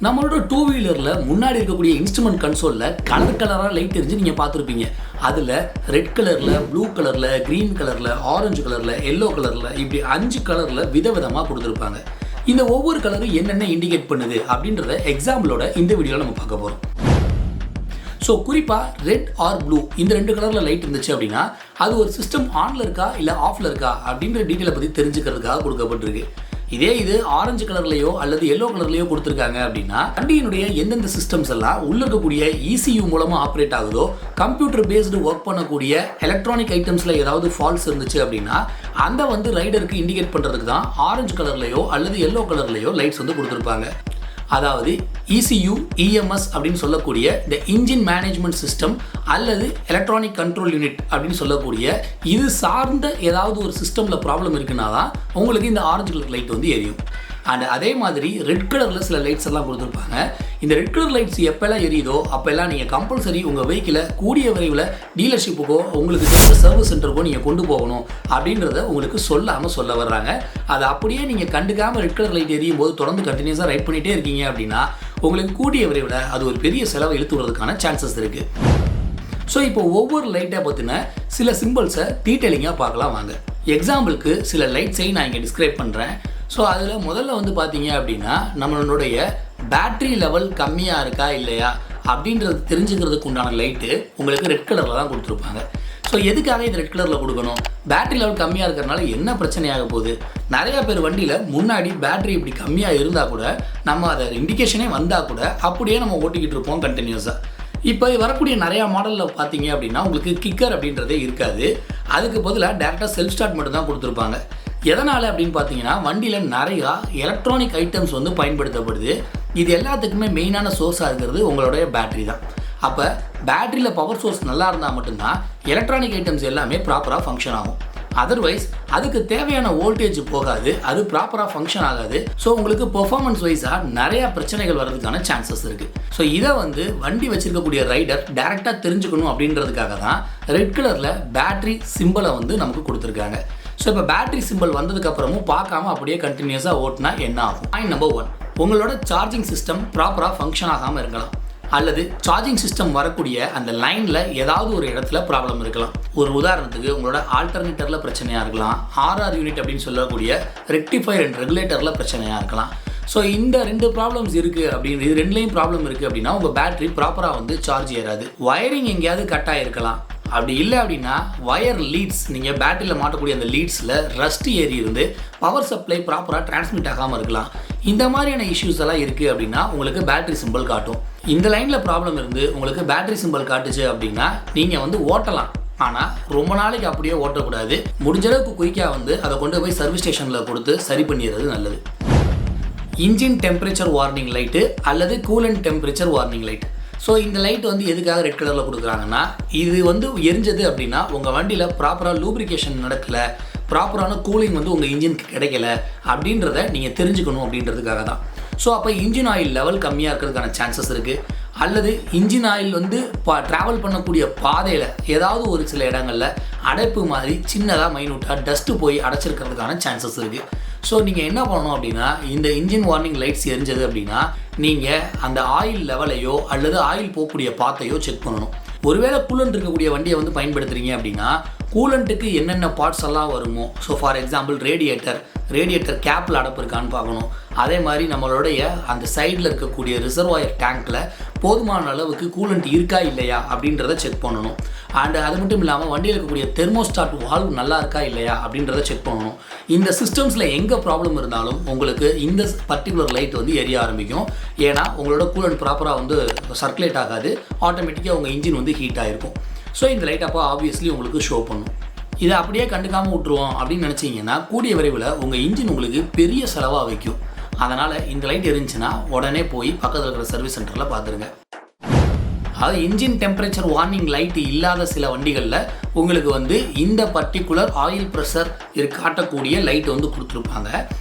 நம்மளோட டூ வீலரில் முன்னாடி இருக்கக்கூடிய இன்ஸ்ட்ருமெண்ட் கன்சோலில் கலராக லைட் எரிஞ்சு நீங்கள் பார்த்துருப்பீங்க. அதில் ரெட் கலரில், ப்ளூ கலரில், க்ரீன் கலரில், ஆரஞ்சு கலரில், எல்லோ கலரில், இப்படி 5 கலரில் விதவிதமாக கொடுத்துருப்பாங்க. இந்த ஒவ்வொரு கலரும் என்னென்ன இண்டிகேட் பண்ணுது அப்படின்றத எக்ஸாம்பிளோட இந்த வீடியோவில் நம்ம பார்க்க போகிறோம். ஸோ குறிப்பாக ரெட் ஆர் ப்ளூ இந்த 2 கலரில் லைட் இருந்துச்சு அப்படின்னா அது ஒரு சிஸ்டம் ஆனில் இருக்கா இல்லை ஆஃபில் இருக்கா அப்படின்ற டீட்டெயிலை பற்றி தெரிஞ்சுக்கிறதுக்காக கொடுக்கப்பட்டிருக்கு. இது ஆரஞ்சு கலர்லையோ அல்லது எல்லோ கலர்லையோ கொடுத்துருக்காங்க அப்படின்னா வண்டியினுடைய எந்தெந்த சிஸ்டம்ஸ் எல்லாம் உள்ள இருக்கக்கூடிய ECU மூலமாக ஆப்ரேட் ஆகுதோ, கம்ப்யூட்டர் பேஸ்டு ஒர்க் பண்ணக்கூடிய எலக்ட்ரானிக் ஐட்டம்ஸில் ஏதாவது ஃபால்ட்ஸ் இருந்துச்சு அப்படின்னா அந்த ரைடருக்கு இண்டிகேட் பண்ணுறதுக்கு தான் ஆரஞ்சு கலர்லையோ அல்லது எல்லோ கலர்லையோ லைட்ஸ் கொடுத்துருப்பாங்க. அதாவது ECU, EMS அப்படின்னு சொல்லக்கூடிய இந்த இன்ஜின் மேனேஜ்மெண்ட் சிஸ்டம் அல்லது எலக்ட்ரானிக் கண்ட்ரோல் யூனிட் அப்படின்னு சொல்லக்கூடிய இது சார்ந்த ஏதாவது ஒரு சிஸ்டமில் ப்ராப்ளம் இருக்குன்னா தான் உங்களுக்கு இந்த ஆரஞ்சு கலர் லைட் எரியும். அண்ட் அதே மாதிரி ரெட் கலரில் சில லைட்ஸ் எல்லாம் கொடுத்துருப்பாங்க. இந்த ரெட் கலர் லைட்ஸ் எப்போல்லாம் எரியுதோ அப்போல்லாம் நீங்கள் கம்பல்சரி உங்கள் வெஹிக்கிளை கூடிய விரைவில் டீலர்ஷிப்புக்கோ உங்களுக்கு தெரிஞ்ச சர்வீஸ் சென்டருக்கோ நீங்கள் கொண்டு போகணும் அப்படின்றத உங்களுக்கு சொல்ல வர்றாங்க. அதை அப்படியே நீங்கள் கண்டுக்காமல் ரெட் கலர் லைட் எரியும் போது தொடர்ந்து கண்டினியூஸாக ரைட் பண்ணிகிட்டே இருக்கீங்க அப்படின்னா உங்களுக்கு கூடிய விரைவில் அது ஒரு பெரிய செலவை இழுத்து விடுறதுக்கான சான்சஸ் இருக்குது. ஸோ இப்போ ஒவ்வொரு லைட்டை பற்றின சில சிம்பிள்ஸை டீட்டெயிலிங்காக பார்க்கலாம் வாங்க. எக்ஸாம்பிளுக்கு சில லைட்ஸையும் நான் இங்கே டிஸ்கிரைப் பண்ணுறேன். ஸோ அதில் முதல்ல பார்த்தீங்க அப்படின்னா நம்மளுடைய பேட்ரி லெவல் கம்மியாக இருக்கா இல்லையா அப்படின்றது தெரிஞ்சுக்கிறதுக்கு உண்டான லைட்டு உங்களுக்கு ரெட் கலரில் தான் கொடுத்துருப்பாங்க. ஸோ எதுக்காக இது ரெட் கலரில் கொடுக்கணும்? பேட்ரி லெவல் கம்மியாக இருக்கிறதுனால என்ன பிரச்சனையாக போகுது? நிறையா பேர் வண்டியில் முன்னாடி பேட்ரி இப்படி கம்மியாக இருந்தால் கூட நம்ம அதை இண்டிகேஷனே வந்தால் கூட அப்படியே நம்ம ஓட்டிக்கிட்டு இருப்போம் கண்டினியூஸாக. இப்போ வரக்கூடிய நிறையா மாடலில் பார்த்தீங்க அப்படின்னா உங்களுக்கு கிக்கர் அப்படின்றதே இருக்காது. அதுக்கு பதிலாக டேரெக்டாக செல்ஃப் ஸ்டார்ட் மட்டும் தான் கொடுத்துருப்பாங்க. எதனால் அப்படின்னு பார்த்தீங்கன்னா வண்டியில் நிறையா எலக்ட்ரானிக் ஐட்டம்ஸ் பயன்படுத்தப்படுது. இது எல்லாத்துக்குமே மெயினான சோர்ஸாக இருக்கிறது உங்களுடைய பேட்ரி தான். அப்போ பேட்டரியில் பவர் சோர்ஸ் நல்லா இருந்தால் மட்டும்தான் எலக்ட்ரானிக் ஐட்டம்ஸ் எல்லாமே ப்ராப்பராக ஃபங்க்ஷன் ஆகும். அதர்வைஸ் அதுக்கு தேவையான வோல்டேஜ் போகாது, அது ப்ராப்பராக ஃபங்க்ஷன் ஆகாது. ஸோ உங்களுக்கு பெர்ஃபார்மன்ஸ் வைஸாக நிறையா பிரச்சனைகள் வர்றதுக்கான சான்சஸ் இருக்குது. ஸோ இதை வண்டி வச்சிருக்கக்கூடிய ரைடர் டேரெக்டாக தெரிஞ்சுக்கணும் அப்படின்றதுக்காக தான் ரெட் கலரில் பேட்ரி சிம்பிளை நமக்கு கொடுத்துருக்காங்க. ஸோ இப்போ பேட்ரி சிம்பிள் வந்ததுக்கப்புறமும் பார்க்காம அப்படியே கண்டினியூஸாக ஓட்டினா என்ன ஆகும்? பாயிண்ட் நம்பர் 1, உங்களோட சார்ஜிங் சிஸ்டம் ப்ராப்பராக ஃபங்க்ஷன் ஆகாமல் இருக்கலாம். அல்லது சார்ஜிங் சிஸ்டம் வரக்கூடிய அந்த லைனில் ஏதாவது ஒரு இடத்துல ப்ராப்ளம் இருக்கலாம். ஒரு உதாரணத்துக்கு உங்களோட ஆல்டர்னேட்டரில் பிரச்சனையாக இருக்கலாம், RR யூனிட் அப்படின்னு சொல்லக்கூடிய ரெக்டிஃபையர் அண்ட் ரெகுலேட்டரில் பிரச்சனையாக இருக்கலாம். ஸோ இந்த 2 ப்ராப்ளம்ஸ் இருக்குது அப்படின்னு, இது 2லேயும் ப்ராப்ளம் இருக்குது அப்படின்னா உங்கள் பேட்டரி ப்ராப்பராக சார்ஜ் ஏறாது. வயரிங் எங்கேயாவது கட் ஆகிருக்கலாம். அப்படி இல்லை அப்படின்னா வயர் லீட்ஸ், நீங்கள் பேட்டரியில் மாட்டக்கூடிய அந்த லீட்ஸில் ரஸ்ட் ஏறி இருந்து பவர் சப்ளை ப்ராப்பராக டிரான்ஸ்மிட் ஆகாமல் இருக்கலாம். இந்த மாதிரியான இஷ்யூஸ் எல்லாம் இருக்குது அப்படின்னா உங்களுக்கு பேட்டரி சிம்பிள் காட்டும். இந்த லைனில் ப்ராப்ளம் இருந்து உங்களுக்கு பேட்டரி சிம்பிள் காட்டுச்சு அப்படின்னா நீங்கள் ஓட்டலாம், ஆனால் ரொம்ப நாளைக்கு அப்படியே ஓட்டக்கூடாது. முடிஞ்ச அளவுக்கு குயிக்காக அதை கொண்டு போய் சர்வீஸ் ஸ்டேஷனில் கொடுத்து சரி பண்ணிடுறது நல்லது. இன்ஜின் டெம்பரேச்சர் வார்னிங் லைட்டு அல்லது coolant temperature warning light. So இந்த லைட் எதுக்காக ரெட் கலரில் கொடுக்குறாங்கன்னா இது எரிஞ்சது அப்படின்னா உங்கள் வண்டியில் ப்ராப்பராக லூப்ரிகேஷன் நடக்கலை, ப்ராப்பரான கூலிங் உங்கள் இன்ஜினுக்கு கிடைக்கல அப்படின்றத நீங்கள் தெரிஞ்சுக்கணும் அப்படின்றதுக்காக தான். ஸோ அப்போ இன்ஜின் ஆயில் லெவல் கம்மியாக இருக்கிறதுக்கான சான்சஸ் இருக்குது. அல்லது இன்ஜின் ஆயில் ட்ராவல் பண்ணக்கூடிய பாதையில் ஏதாவது ஒரு சில இடங்களில் அடைப்பு மாதிரி சின்னதாக மைனூட்டாக டஸ்ட்டு போய் அடைச்சிருக்கிறதுக்கான சான்சஸ் இருக்குது. ஸோ நீங்கள் என்ன பண்ணணும் அப்படின்னா இந்த இன்ஜின் வார்னிங் லைட்ஸ் எரிஞ்சது அப்படின்னா நீங்கள் அந்த ஆயில் லெவலையோ அல்லது ஆயில் போகக்கூடிய பாத்தையோ செக் பண்ணணும். ஒருவேளை கூலண்ட் இருக்கக்கூடிய வண்டியை பயன்படுத்துகிறீங்க அப்படின்னா கூலண்ட்டுக்கு என்னென்ன பார்ட்ஸ் எல்லாம் வருமோ, ஸோ ஃபார் எக்ஸாம்பிள் ரேடியேட்டர் கேப்பில் அடப்பு இருக்கான்னு பார்க்கணும். அதே மாதிரி நம்மளுடைய அந்த சைடில் இருக்கக்கூடிய ரிசர்வாயர் டேங்க்கில் போதுமான அளவுக்கு கூலண்ட் இருக்கா இல்லையா அப்படின்றத செக் பண்ணணும். அண்ட் அது மட்டும் இல்லாமல் வண்டியில் இருக்கக்கூடிய தெர்மோஸ்டாட் வால்வ் நல்லா இருக்கா இல்லையா அப்படின்றத செக் பண்ணணும். இந்த சிஸ்டம்ஸில் எங்கே ப்ராப்ளம் இருந்தாலும் உங்களுக்கு இந்த பர்டிகுலர் லைட் எரிய ஆரம்பிக்கும். ஏன்னா உங்களோட கூலண்ட் ப்ராப்பராக சர்க்குலேட் ஆகாது, ஆட்டோமேட்டிக்காக உங்கள் இன்ஜின் ஹீட் ஆகிருக்கும். ஸோ இந்த லைட் அப்போ ஆப்வியஸ்லி உங்களுக்கு ஷோ பண்ணும். இதை அப்படியே கண்டுக்காமல் விட்டுருவோம் அப்படின்னு நினச்சிங்கன்னா கூடிய விரைவில் உங்கள் இன்ஜின் உங்களுக்கு பெரிய செலவாக வைக்கும். அதனால் இந்த லைட் இருந்துச்சுன்னா உடனே போய் பக்கத்தில் இருக்கிற சர்வீஸ் சென்டரில் பார்த்துருங்க. அது இன்ஜின் டெம்பரேச்சர் வார்னிங் லைட் இல்லாத சில வண்டிகளில் உங்களுக்கு இந்த பர்டிகுலர் ஆயில் ப்ரெஷர் காட்டக்கூடிய லைட் கொடுத்துருப்பாங்க.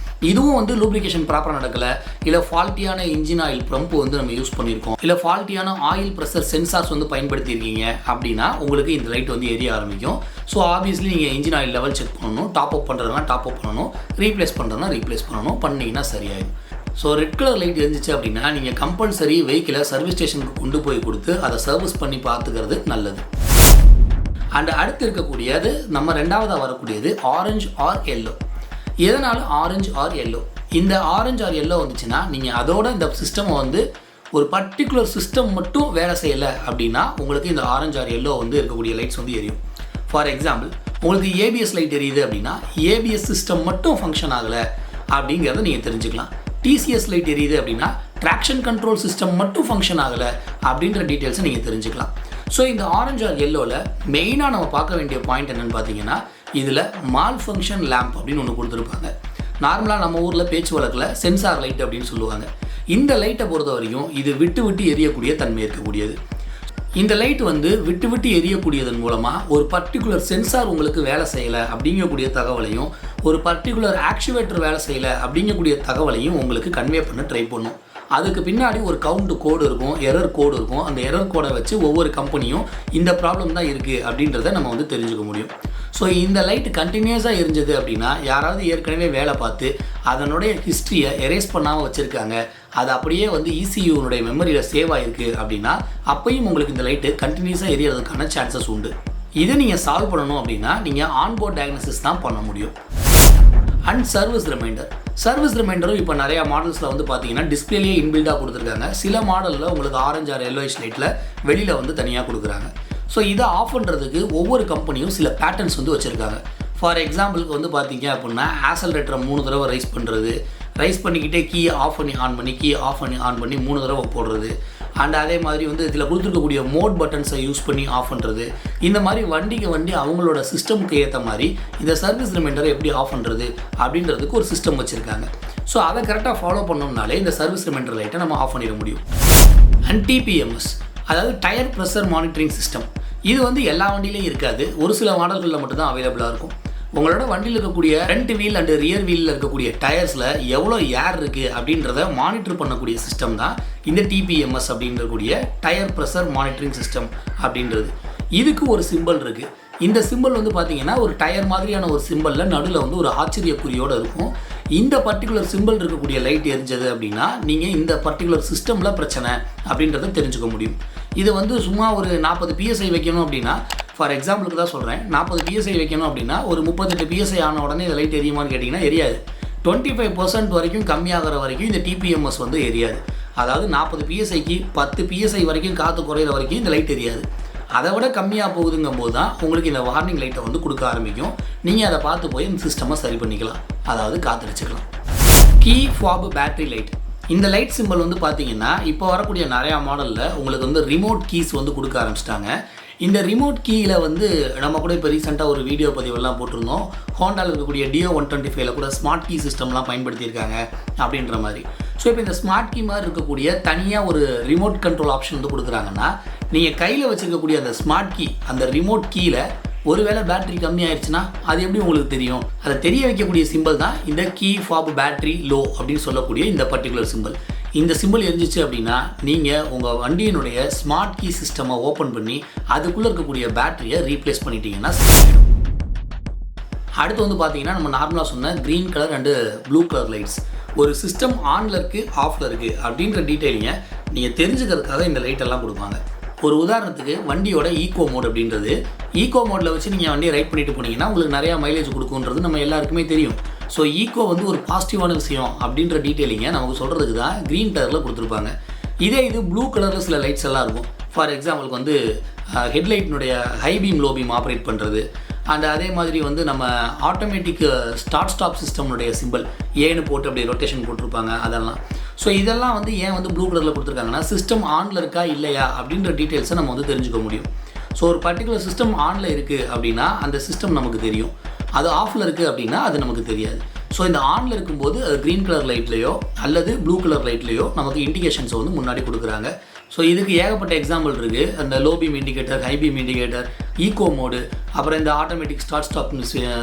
இதுவும் லூப்ரிகேஷன் ப்ராப்பராக நடக்கலை, இல்லை ஃபால்ட்டியான இன்ஜின் ஆயில் பம்ப் நம்ம யூஸ் பண்ணியிருக்கோம், இல்லை ஃபால்ட்டியான ஆயில் ப்ரெஷர் சென்சார்ஸ் பயன்படுத்தியிருக்கீங்க அப்படின்னா உங்களுக்கு இந்த லைட் எரிய ஆரம்பிக்கும். ஸோ ஆப்வியஸ்லி நீங்கள் இன்ஜின் ஆயில் லெவல் செக் பண்ணணும், டாப் அப் பண்ணுறதுனா டாப் அப் பண்ணணும், ரீப்ளேஸ் பண்ணுறதுனா ரீப்ளேஸ் பண்ணணும், பண்ணிங்கன்னா சரியாயிடும். ஸோ ரெட் கலர் லைட் எரிஞ்சிச்சு அப்படின்னா நீங்கள் கம்பல்சரி வெஹிக்கிளை சர்வீஸ் ஸ்டேஷனுக்கு கொண்டு போய் கொடுத்து அதை சர்வீஸ் பண்ணி பார்த்துக்கிறது நல்லது. அண்ட் அடுத்து இருக்கக்கூடியது நம்ம ரெண்டாவதாக வரக்கூடியது ஆரஞ்சு ஆர் எல்லோ. எதனால் ஆரஞ்சு ஆர் எல்லோ? இந்த ஆரஞ்சு ஆர் எல்லோ வந்துச்சுன்னா நீங்கள் அதோட இந்த சிஸ்டமை வந்து ஒரு பர்டிகுலர் சிஸ்டம் மட்டும் வேலை செய்யலை அப்படின்னா உங்களுக்கு இந்த ஆரஞ்சு ஆர் எல்லோ வந்து இருக்கக்கூடிய லைட்ஸ் வந்து எரியும். ஃபார் எக்ஸாம்பிள், உங்களுக்கு ஏபிஎஸ் லைட் எரியுது அப்படின்னா ஏபிஎஸ் சிஸ்டம் மட்டும் ஃபங்க்ஷன் ஆகலை அப்படிங்கிறத நீங்கள் தெரிஞ்சுக்கலாம். டிசிஎஸ் லைட் எரியுது அப்படின்னா ட்ராக்ஷன் கண்ட்ரோல் சிஸ்டம் மட்டும் ஃபங்க்ஷன் ஆகலை அப்படின்ற டீட்டெயில்ஸை நீங்கள் தெரிஞ்சுக்கலாம். ஸோ இந்த ஆரஞ்சு ஆர் எல்லோவில் மெயினாக நம்ம பார்க்க வேண்டிய பாயிண்ட் என்னென்னு பார்த்தீங்கன்னா, இதில் மால் ஃபங்க்ஷன் லேம்ப் அப்படின்னு ஒன்று கொடுத்துருப்பாங்க. நார்மலாக நம்ம ஊரில் பேச்சு வழக்கில் சென்சார் லைட் அப்படின்னு சொல்லுவாங்க. இந்த லைட்டை பொறுத்த வரைக்கும் இது விட்டு விட்டு எரியக்கூடிய தன்மை இருக்கக்கூடியது. இந்த லைட் வந்து விட்டு விட்டு எரியக்கூடியதன் மூலமாக ஒரு பர்டிகுலர் சென்சார் உங்களுக்கு வேலை செய்யலை அப்படிங்கக்கூடிய தகவலையும், ஒரு பர்டிகுலர் ஆக்சுவேட்டர் வேலை செய்யலை அப்படிங்கக்கூடிய தகவலையும் உங்களுக்கு கன்வே பண்ண ட்ரை பண்ணும். அதுக்கு பின்னாடி ஒரு கவுண்ட் கோடு இருக்கும், எரர் கோடு இருக்கும். அந்த எரர் கோடை வச்சு ஒவ்வொரு கம்பெனியும் இந்த ப்ராப்ளம் தான் இருக்குது அப்படின்றத நம்ம வந்து தெரிஞ்சுக்க முடியும். ஸோ இந்த லைட் கண்டினியூஸாக எரிஞ்சது அப்படின்னா யாராவது ஏற்கனவே வேலை பார்த்து அதனுடைய ஹிஸ்ட்ரியை எரேஸ் பண்ணாமல் வச்சுருக்காங்க, அது அப்படியே வந்து ECUனுடைய மெமரியில் சேவ் ஆகிருக்கு அப்படின்னா அப்பையும் உங்களுக்கு இந்த லைட்டு கண்டினியூஸாக எரியறதுக்கான சான்சஸ் உண்டு. இதை நீங்கள் சால்வ் பண்ணணும் அப்படின்னா நீங்கள் ஆன்போர்ட் டயக்னோசிஸ் தான் பண்ண முடியும். அண்ட் சர்வீஸ் ரிமைண்டரும் இப்போ நிறையா மாடல்ஸில் வந்து பார்த்தீங்கன்னா டிஸ்பிளேலேயே இன்பில்டாக கொடுத்துருக்காங்க. சில மாடலில் உங்களுக்கு ஆரஞ்சு ஆர் எல்லோயிஷ் லைட்டில் வெளியில் வந்து தனியாக கொடுக்குறாங்க. ஸோ இதை ஆஃப் பண்ணுறதுக்கு ஒவ்வொரு கம்பெனியும் சில பேட்டர்ன்ஸ் வந்து வச்சுருக்காங்க. ஃபார் எக்ஸாம்பிளுக்கு வந்து பார்த்தீங்க அப்படின்னா ஆக்சலரேட்டரை 3 தடவை ரைஸ் பண்ணிக்கிட்டே கீயை ஆஃப் பண்ணி ஆன் பண்ணி, கீயை ஆஃப் பண்ணி ஆன் பண்ணி 3 தடவை போடுறது. அண்ட் அதே மாதிரி வந்து இதில் கொடுத்துருக்கக்கூடிய மோட் பட்டன்ஸை யூஸ் பண்ணி ஆஃப் பண்ணுறது. இந்த மாதிரி வண்டிக்கு வண்டி அவங்களோட சிஸ்டமுக்கு ஏற்ற மாதிரி இந்த சர்வீஸ் ரிமைண்டரை எப்படி ஆஃப் பண்ணுறது அப்படின்றதுக்கு ஒரு சிஸ்டம் வச்சுருக்காங்க. ஸோ அதை கரெக்டாக ஃபாலோ பண்ணோம்னாலே இந்த சர்வீஸ் ரிமைண்டர் லைட்டை நம்ம ஆஃப் பண்ணிட முடியும். அண்ட் TPMS, அதாவது டயர் ப்ரெஷர் மானிட்டரிங் சிஸ்டம். இது வந்து எல்லா வண்டியிலையும் இருக்காது, ஒரு சில மாடல்களில் மட்டும்தான் அவைலபிளாக இருக்கும். உங்களோட வண்டியில் இருக்கக்கூடிய ஃப்ரண்ட் வீல் அண்டு ரியர் வீலில் இருக்கக்கூடிய டயர்ஸில் எவ்வளோ ஏர் இருக்குது அப்படின்றத மானிட்டர் பண்ணக்கூடிய சிஸ்டம் தான் இந்த TPMS அப்படின்றக்கூடிய டயர் ப்ரெஷர் மானிட்டரிங் சிஸ்டம் அப்படின்றது. இதுக்கு ஒரு சிம்பிள் இருக்குது. இந்த சிம்பிள் வந்து பார்த்தீங்கன்னா ஒரு டயர் மாதிரியான ஒரு சிம்பிளில் நடுவில் வந்து ஒரு ஆச்சரியக்குறியோடு இருக்கும். இந்த பர்டிகுலர் சிம்பிள் இருக்கக்கூடிய லைட் எரிஞ்சது அப்படின்னா நீங்கள் இந்த பர்டிகுலர் சிஸ்டமில் பிரச்சனை அப்படின்றத தெரிஞ்சுக்க முடியும். இது வந்து சும்மா ஒரு 40 PSI வைக்கணும் அப்படின்னா, ஃபார் எக்ஸாம்பிளுக்கு தான் சொல்கிறேன், 40 PSI வைக்கணும் அப்படின்னா ஒரு 38 PSI ஆன உடனே இந்த லைட் எரியுமான்னு கேட்டிங்கன்னா எரியாது. 25% வரைக்கும் கம்மியாகிற வரைக்கும் இந்த TPMS வந்து எரியாது. அதாவது 40 PSIக்கு 10 PSI வரைக்கும் காற்று குறையிற வரைக்கும் இந்த லைட் எரியாது. அதை விட கம்மியாக போகுதுங்கும் போது தான் உங்களுக்கு இந்த வார்னிங் லைட்டை வந்து கொடுக்க ஆரம்பிக்கும். நீங்கள் அதை பார்த்து போய் இந்த சிஸ்டமை சரி பண்ணிக்கலாம், அதாவது காத்திருச்சுக்கலாம். Key fob battery light. இந்த லைட் சிம்பிள் வந்து பார்த்தீங்கன்னா இப்போ வரக்கூடிய நிறையா மாடலில் உங்களுக்கு வந்து ரிமோட் கீஸ் வந்து கொடுக்க ஆரம்பிச்சிட்டாங்க. இந்த ரிமோட் கீயில் வந்து நம்ம கூட இப்போ ரீசெண்டாக ஒரு வீடியோ பதிவெல்லாம் போட்டிருந்தோம். ஹோண்டாவில் இருக்கக்கூடிய Dio 125ல் கூட ஸ்மார்ட் கீ சிஸ்டம்லாம் பயன்படுத்தியிருக்காங்க அப்படின்ற மாதிரி. ஸோ இப்போ இந்த ஸ்மார்ட் கீ மாதிரி இருக்கக்கூடிய தனியாக ஒரு ரிமோட் கண்ட்ரோல் ஆப்ஷன் வந்து கொடுக்குறாங்கன்னா, நீங்கள் கையில் வச்சுருக்கக்கூடிய அந்த ஸ்மார்ட் கீ, அந்த ரிமோட் கீயில் ஒருவேளை பேட்டரி கம்மியாயிருச்சுன்னா அது எப்படி உங்களுக்கு தெரியும்? அதை தெரிய வைக்கக்கூடிய சிம்பிள் தான் இந்த கீ ஃபாப் பேட்டரி லோ அப்படின்னு சொல்லக்கூடிய இந்த பர்டிகுலர் சிம்பிள். இந்த சிம்பிள் எரிஞ்சிச்சு அப்படின்னா நீங்கள் உங்கள் வண்டியினுடைய ஸ்மார்ட் கீ சிஸ்டமை ஓப்பன் பண்ணி அதுக்குள்ளே இருக்கக்கூடிய பேட்டரியை ரீப்ளேஸ் பண்ணிட்டீங்கன்னா சரியாயிடும். அடுத்து வந்து பார்த்தீங்கன்னா நம்ம நார்மலாக சொன்ன green colour and blue colour lights. ஒரு சிஸ்டம் ஆனில் இருக்குது ஆஃபில் இருக்குது அப்படின்ற டீட்டெயிலிங்கை நீங்கள் தெரிஞ்சுக்கிறதுக்காக இந்த லைட்டெல்லாம் கொடுப்பாங்க. ஒரு உதாரணத்துக்கு வண்டியோட ஈகோ மோட் அப்படின்றது, ஈகோ மோடில் வச்சு நீங்கள் வண்டியை ரைட் பண்ணிட்டு போனீங்கன்னா உங்களுக்கு நிறையா மைலேஜ் கொடுக்குன்றது நம்ம எல்லாருக்குமே தெரியும். ஸோ ஈகோ வந்து ஒரு பாசிட்டிவான விஷயம் அப்படின்ற டீட்டெயிலிங்கை நமக்கு சொல்கிறதுக்கு தான் க்ரீன் கலரில் கொடுத்துருப்பாங்க. இதே இது ப்ளூ கலரில் சில லைட்ஸ் எல்லாம் இருக்கும். ஃபார் எக்ஸாம்பிளுக்கு வந்து ஹெட்லைட்டினுடைய high beam low beam operate பண்ணுறது. அண்ட் அதே மாதிரி வந்து நம்ம ஆட்டோமேட்டிக் ஸ்டார்ட் ஸ்டாப் சிஸ்டம்னுடைய சிம்பிள் ஏன்னு போட்டு அப்படி ரொட்டேஷன் போட்டிருப்பாங்க அதெல்லாம். ஸோ இதெல்லாம் வந்து ஏன் வந்து ப்ளூ கலரில் கொடுத்துருக்காங்கன்னா சிஸ்டம் ஆனில் இருக்கா இல்லையா அப்படின்ற டீட்டெயில்ஸை நம்ம வந்து தெரிஞ்சுக்க முடியும். ஸோ ஒரு பர்டிகுலர் சிஸ்டம் ஆனில் இருக்குது அப்படின்னா அந்த சிஸ்டம் நமக்கு தெரியும், அது ஆஃபில் இருக்குது அப்படின்னா அது நமக்கு தெரியாது. ஸோ இந்த ஆனில் இருக்கும்போது அது க்ரீன் கலர் லைட்லேயோ அல்லது ப்ளூ கலர் லைட்லேயோ நமக்கு இண்டிகேஷன்ஸை வந்து முன்னாடி கொடுக்குறாங்க. ஸோ இதுக்கு ஏகப்பட்ட எக்ஸாம்பிள் இருக்குது. அந்த low beam indicator, high beam indicator, eco mode, அப்புறம் இந்த ஆட்டோமேட்டிக் ஸ்டார்ட் ஸ்டாப்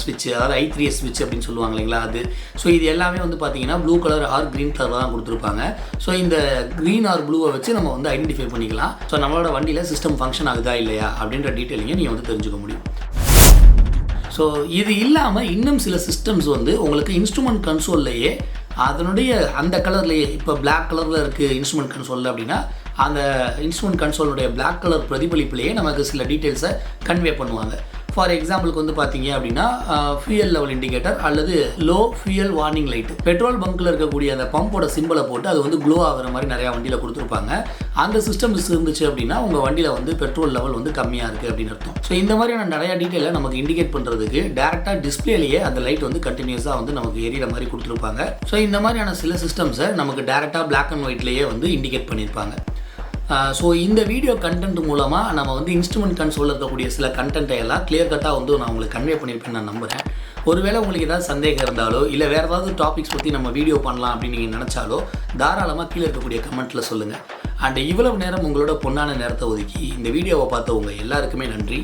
ஸ்விட்ச், அதாவது I3S ஸ்விட்ச் அப்படின்னு சொல்லுவாங்க இல்லைங்களா அது. ஸோ இது எல்லாமே வந்து பார்த்தீங்கன்னா ப்ளூ கலர் ஆர் க்ரீன் கலரில் தான் கொடுத்துருப்பாங்க. ஸோ இந்த க்ரீன் ஆர் ப்ளூவை வச்சு நம்ம வந்து ஐடென்டிஃபை பண்ணிக்கலாம். ஸோ நம்மளோட வண்டியில் சிஸ்டம் ஃபங்க்ஷன் ஆகுதா இல்லையா அப்படின்ற டீட்டெயிலிங்கை நீங்கள் வந்து தெரிஞ்சுக்க முடியும். ஸோ இது இல்லாமல் இன்னும் சில சிஸ்டம்ஸ் வந்து உங்களுக்கு இன்ஸ்ட்ருமெண்ட் கன்சோல்லையே அதனுடைய அந்த கலர்லேயே இப்போ Black கலரில் இருக்குது இன்ஸ்ட்ருமெண்ட் கன்சோலில் அப்படின்னா அந்த இன்ஸ்ட்ருமெண்ட் கன்சோலுடைய Black கலர் பிரதிபலிப்புலேயே நமக்கு சில டீட்டெயில்ஸை கன்வே பண்ணுவாங்க. ஃபார் எக்ஸாம்பிளுக்கு வந்து பார்த்தீங்க அப்படின்னா ஃபியூயல் லெவல் இண்டிகேட்டர் அல்லது low fuel warning light, petrol பங்க்கில் இருக்கக்கூடிய அந்த பம்போட சிம்பிளை போட்டு அது வந்து க்ளோ ஆகிற மாதிரி நிறையா வண்டியில் கொடுத்துருப்பாங்க. அந்த சிஸ்டம் இருந்துச்சு அப்படின்னா உங்கள் வண்டியில் வந்து பெட்ரோல் லெவல் வந்து கம்மியாக இருக்குது அப்படின்னு அர்த்தம். ஸோ இந்த மாதிரியான நிறையா டீட்டெயிலை நமக்கு இண்டிகேட் பண்ணுறதுக்கு டேரெக்டாக டிஸ்பிளேலேயே அந்த லைட் வந்து கண்டினியூஸாக வந்து நமக்கு எரியிற மாதிரி கொடுத்துருப்பாங்க. ஸோ இந்த மாதிரியான சில சிஸ்டம்ஸை நமக்கு டேரெக்டாக Black அண்ட் ஒயிட்லேயே வந்து இண்டிகேட் பண்ணியிருப்பாங்க. ஸோ இந்த வீடியோ கண்டென்ட் மூலமாக நம்ம வந்து இன்ஸ்ட்ருமெண்ட் கன்சோலில் இருக்கக்கூடிய சில கண்டென்ட்டை எல்லாம் கிளியர் கட்டாக வந்து நான் உங்களுக்கு கன்வே பண்ணியிருப்பேன்னு நான் நம்புகிறேன். ஒருவேளை உங்களுக்கு ஏதாவது சந்தேகம் இருந்தாலோ இல்லை வேறு ஏதாவது டாபிக்ஸ் பற்றி நம்ம வீடியோ பண்ணலாம் அப்படின்னு நீங்கள் நினச்சாலோ தாராளமாக கீழே இருக்கக்கூடிய கமெண்ட்டில் சொல்லுங்கள். அண்ட் இவ்வளவு நேரம் உங்களோட பொன்னான நேரத்தை ஒதுக்கி இந்த வீடியோவை பார்த்த உங்கள் எல்லாருக்குமே நன்றி.